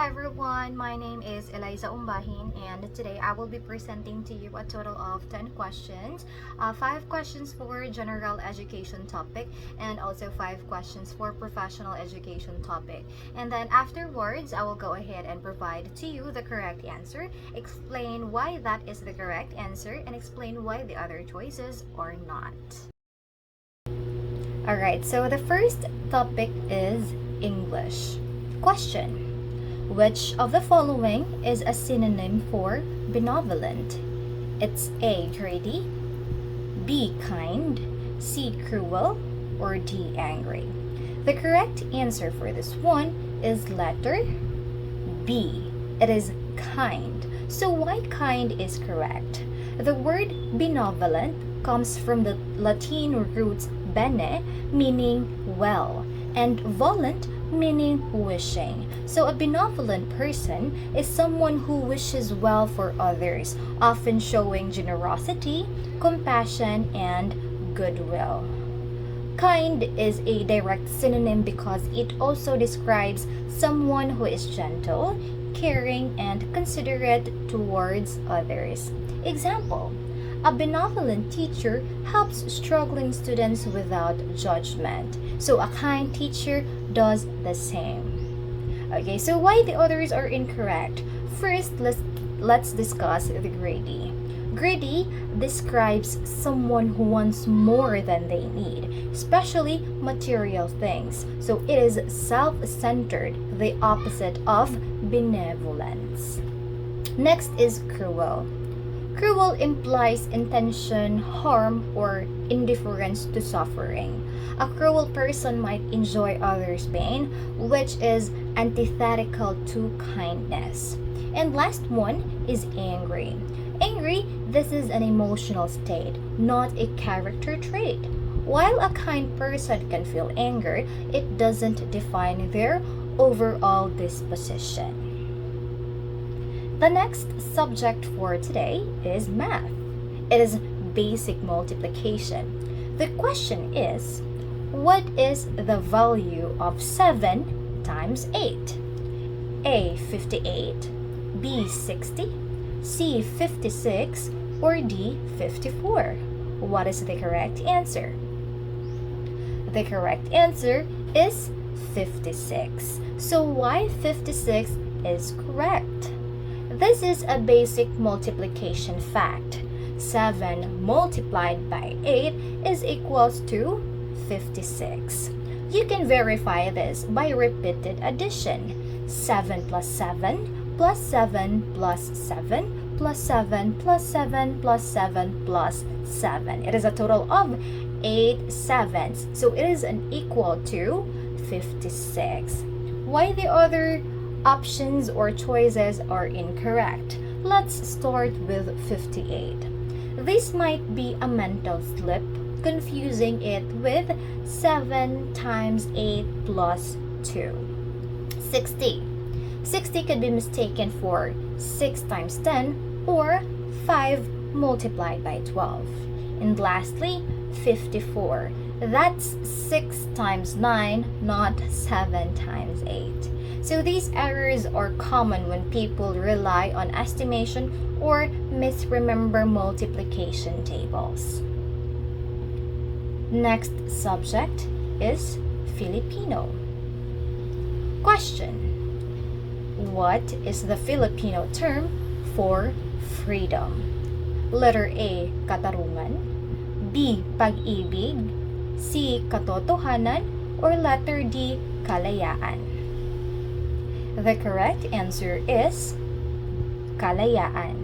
everyone, my name is Eliza Umbahin, and today I will be presenting to you a total of 10 questions. 5 questions for general education topic and also 5 questions for professional education topic. And then afterwards, I will go ahead and provide to you the correct answer, explain why that is the correct answer, and explain why the other choices are not. Alright, so the first topic is English. Question. Which of the following is a synonym for benevolent? It's A. Greedy, B. Kind, C. Cruel, or D. Angry. The correct answer for this one is letter B. It is kind. So why kind is correct? The word benevolent comes from the Latin roots bene, meaning well, and volent, meaning wishing. So a benevolent person is someone who wishes well for others, often showing generosity, compassion, and goodwill. Kind is a direct synonym because it also describes someone who is gentle, caring, and considerate towards others. Example, a benevolent teacher helps struggling students without judgment. So a kind teacher does the same. Okay, so why the others are incorrect? First, let's discuss the greedy. Greedy describes someone who wants more than they need, especially material things. So it is self-centered, the opposite of benevolence. Next is cruel. Cruel implies intention, harm, or indifference to suffering. A cruel person might enjoy others' pain, which is antithetical to kindness. And last one is angry. Angry, this is an emotional state, not a character trait. While a kind person can feel anger, it doesn't define their overall disposition. The next subject for today is math. It is basic multiplication. The question is, what is the value of 7 times 8? A. 58, B. 60, C. 56, or D. 54? What is the correct answer? The correct answer is 56. So why 56 is correct? This is a basic multiplication fact. 7 multiplied by 8 is equals to 56. You can verify this by repeated addition. 7 plus 7 plus 7 plus 7 plus 7 plus 7 plus 7 plus 7. It is a total of 8 sevens. So it is an equal to 56. Why the other options or choices are incorrect? Let's start with 58. This might be a mental slip, confusing it with 7 times 8 plus 2. 60. 60 could be mistaken for 6 times 10 or 5 multiplied by 12. And lastly, 54. That's 6 times 9, not 7 times 8. So these errors are common when people rely on estimation or misremember multiplication tables. Next subject is Filipino. Question. What is the Filipino term for freedom? Letter A. Katarungan, B. Pag-ibig, C. Katotohanan, or letter D. Kalayaan? The correct answer is kalayaan.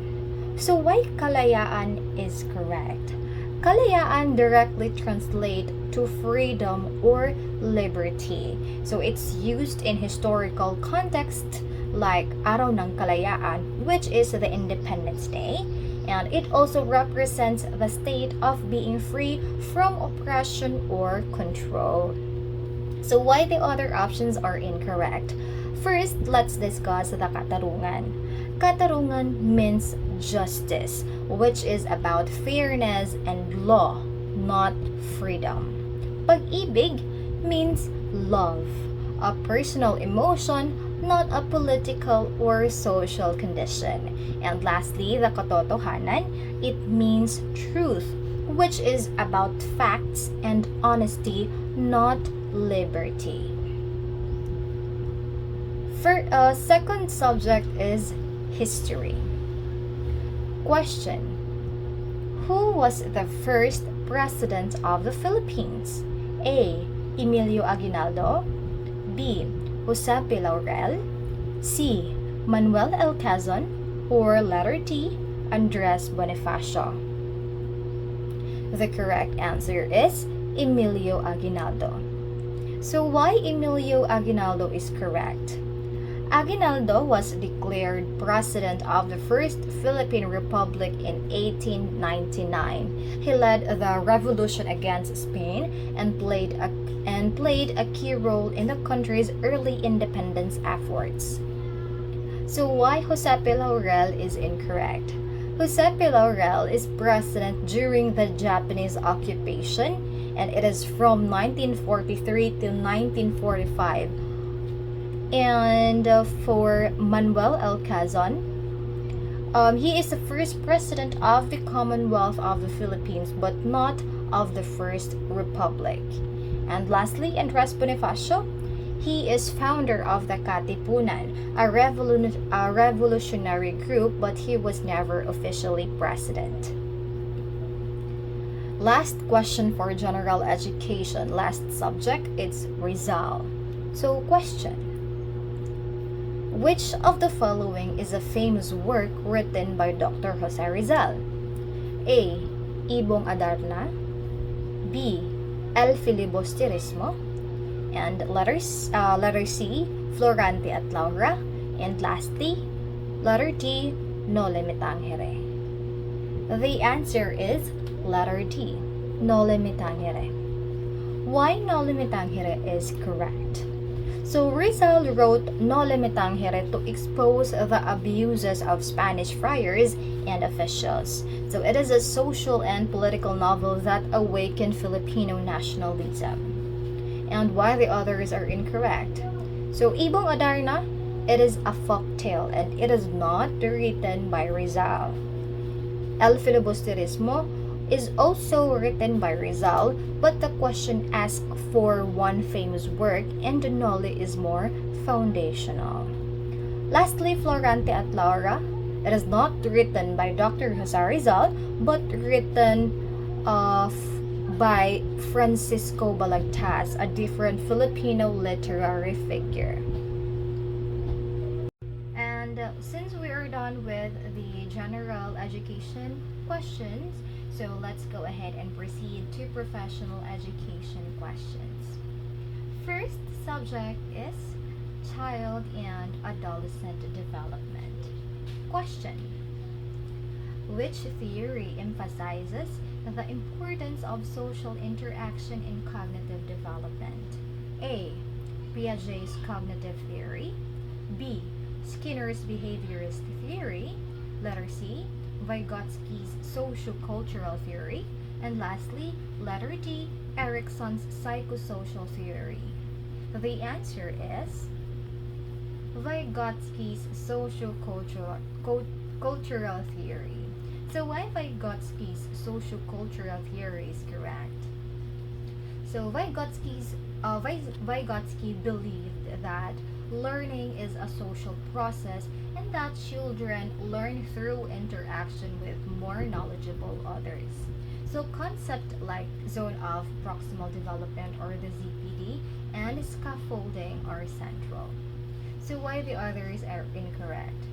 So why kalayaan is correct? Kalayaan directly translates to freedom or liberty. So it's used in historical context like Araw ng Kalayaan, which is the Independence Day, and it also represents the state of being free from oppression or control. So why the other options are incorrect? First, let's discuss the katarungan. Katarungan means justice, which is about fairness and law, not freedom. Pag-ibig means love, a personal emotion not a political or social condition. And lastly, the katotohanan, it means truth, which is about facts and honesty, not liberty. Second subject is history. Question: who was the first president of the Philippines? A. Emilio Aguinaldo. B. Jose Laurel. C. Manuel L. Quezon. Or letter D. Andres Bonifacio. The correct answer is Emilio Aguinaldo. So why Emilio Aguinaldo is correct? Aguinaldo was declared president of the First Philippine Republic in 1899. He led the revolution against Spain and played a key role in the country's early independence efforts. So why Jose Laurel is incorrect? Jose Laurel is president during the Japanese occupation, and it is from 1943 to 1945. And for Manuel L. Quezon, he is the first president of the Commonwealth of the Philippines, but not of the First Republic. And lastly, Andres Bonifacio, he is founder of the Katipunan, a revolutionary group, but he was never officially president. Last question for general education, last subject, it's Rizal. So question: which of the following is a famous work written by Dr. Jose Rizal? A. Ibong Adarna. B. El Filibusterismo. And letter C. Florante at Laura. And lastly, letter D. Noli Me Tangere. The answer is letter D. Noli Me Tangere. Why Noli Me Tangere is correct? So Rizal wrote Noli Me Tangere to expose the abuses of Spanish friars and officials. So it is a social and political novel that awakened Filipino nationalism. And why the others are incorrect? So Ibong Adarna, it is a folk tale and it is not written by Rizal. El Filibusterismo is also written by Rizal, but the question asks for one famous work and the Noli is more foundational. Lastly, Florante at Laura, it is not written by Dr. Jose Rizal, but written by Francisco Balagtas, a different Filipino literary figure. And since we are done with the general education questions, so let's go ahead and proceed to professional education questions. First subject is child and adolescent development. Question: which theory emphasizes the importance of social interaction in cognitive development? A. Piaget's cognitive theory. B. Skinner's behaviorist theory. Letter C. Vygotsky's sociocultural theory. And lastly, letter D. Erikson's psychosocial theory. The answer is Vygotsky's sociocultural theory. So why Vygotsky's sociocultural theory is correct? So Vygotsky believed that learning is a social process and that children learn through interaction with more knowledgeable others. So concepts like zone of proximal development or the ZPD and scaffolding are central. So why the others are incorrect?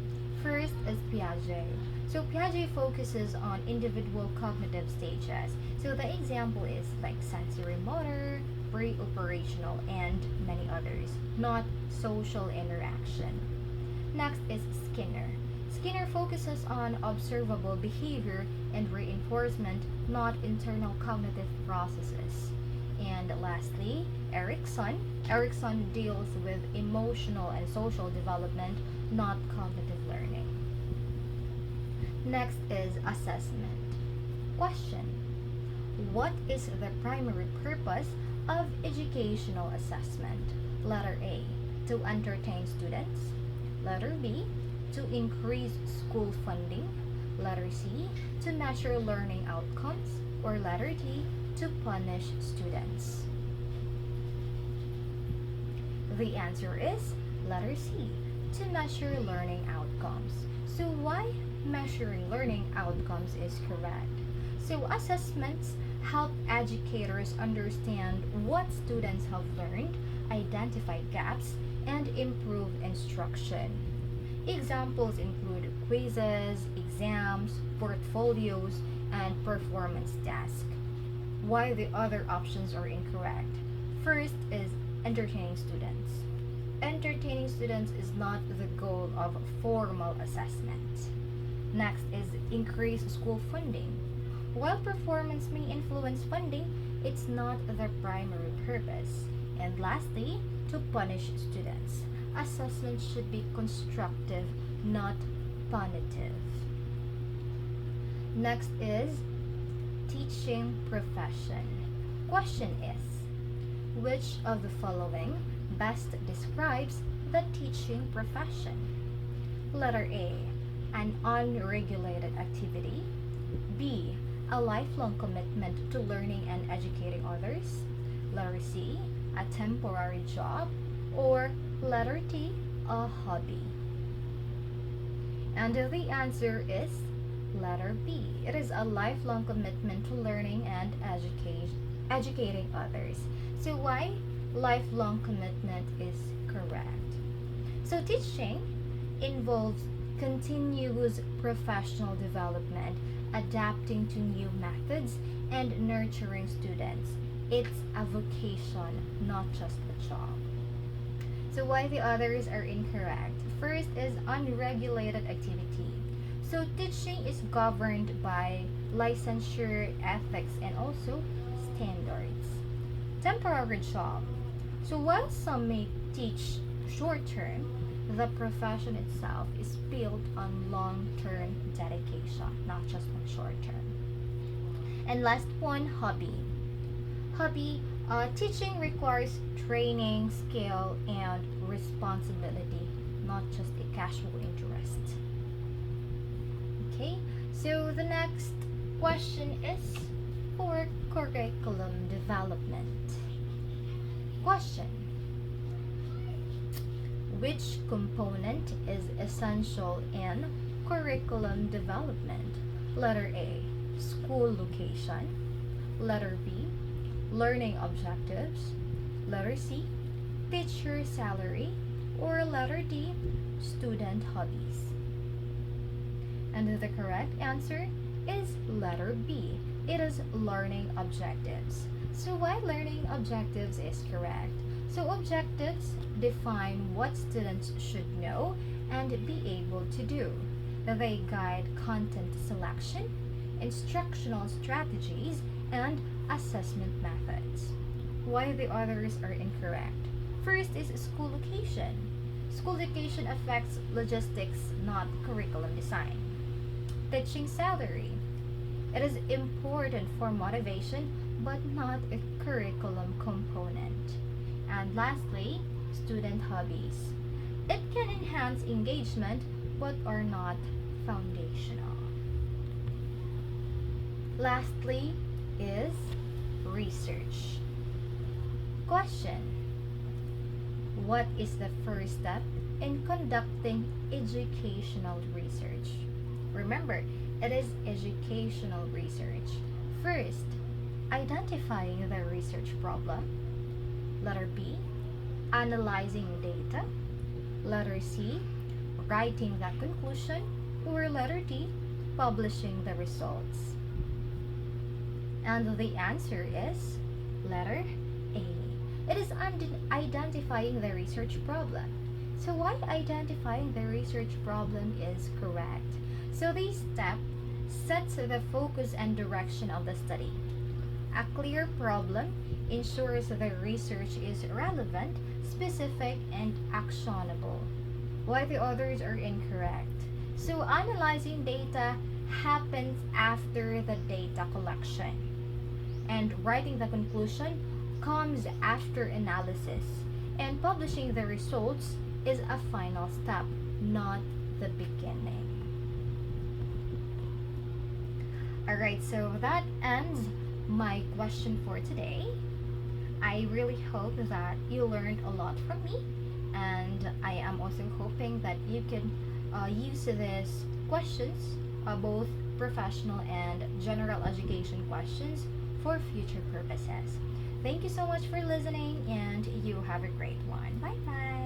First is Piaget. So Piaget focuses on individual cognitive stages. So the example is like sensory motor, pre-operational, and many others, not social interaction. Next is Skinner. Skinner focuses on observable behavior and reinforcement, not internal cognitive processes. And lastly, Erikson. Erikson deals with emotional and social development, not cognitive learning. Next is assessment. Question: what is the primary purpose of educational assessment? Letter A. to entertain students. Letter B, to increase school funding. Letter C, to measure learning outcomes. Or letter D, to punish students. The answer is letter C, to measure learning outcomes. So why measuring learning outcomes is correct? So assessments help educators understand what students have learned, identify gaps, and improve instruction. Examples include quizzes, exams, portfolios, and performance tasks. Why the other options are incorrect? First is entertaining students. Entertaining students is not the goal of formal assessment. Next is increase school funding. While performance may influence funding, it's not the primary purpose. And lastly, to punish students. Assessment should be constructive, not punitive. Next is teaching profession. Question is, which of the following best describes the teaching profession? Letter A, an unregulated activity. B, a lifelong commitment to learning and educating others. Letter C, a temporary job. Or letter D, a hobby. And the answer is letter B. It is a lifelong commitment to learning and educating others. So why lifelong commitment is correct? So teaching involves continuous professional development, adapting to new methods, and nurturing students. It's a vocation, not just a job. So why the others are incorrect? First is unregulated activity. So teaching is governed by licensure, ethics, and also standards. Temporary job. So while some may teach short term, the profession itself is built on long-term dedication, not just on short term. And last one, hobby. Hobby, teaching requires training, skill, and responsibility, not just a casual interest. Okay, so the next question is for curriculum development. Question: which component is essential in curriculum development? Letter A, school location. Letter B, learning objectives. Letter C, teacher salary. Or letter D, student hobbies. And the correct answer is letter B. It is learning objectives. So why learning objectives is correct? So objectives define what students should know and be able to do. They guide content selection, instructional strategies, and assessment methods. Why the others are incorrect? First is school location. School location affects logistics, not curriculum design. Teaching salary. It is important for motivation, but not a curriculum component. And lastly, student hobbies. It can enhance engagement, but are not foundational. Lastly is research. Question: what is the first step in conducting educational research? Remember, it is educational research. First, identifying the research problem. Letter B, analyzing data. Letter C, writing the conclusion. Or letter D, publishing the results. And the answer is letter A. It is identifying the research problem. So why identifying the research problem is correct? So this step sets the focus and direction of the study. A clear problem ensures the research is relevant, specific, and actionable. Why the others are incorrect? So analyzing data happens after the data collection. And writing the conclusion comes after analysis. And publishing the results is a final step, not the beginning. Alright, so that ends my question for today. I really hope that you learned a lot from me, and I am also hoping that you can use these questions, both professional and general education questions, for future purposes. Thank you so much for listening, and you have a great one. Bye bye.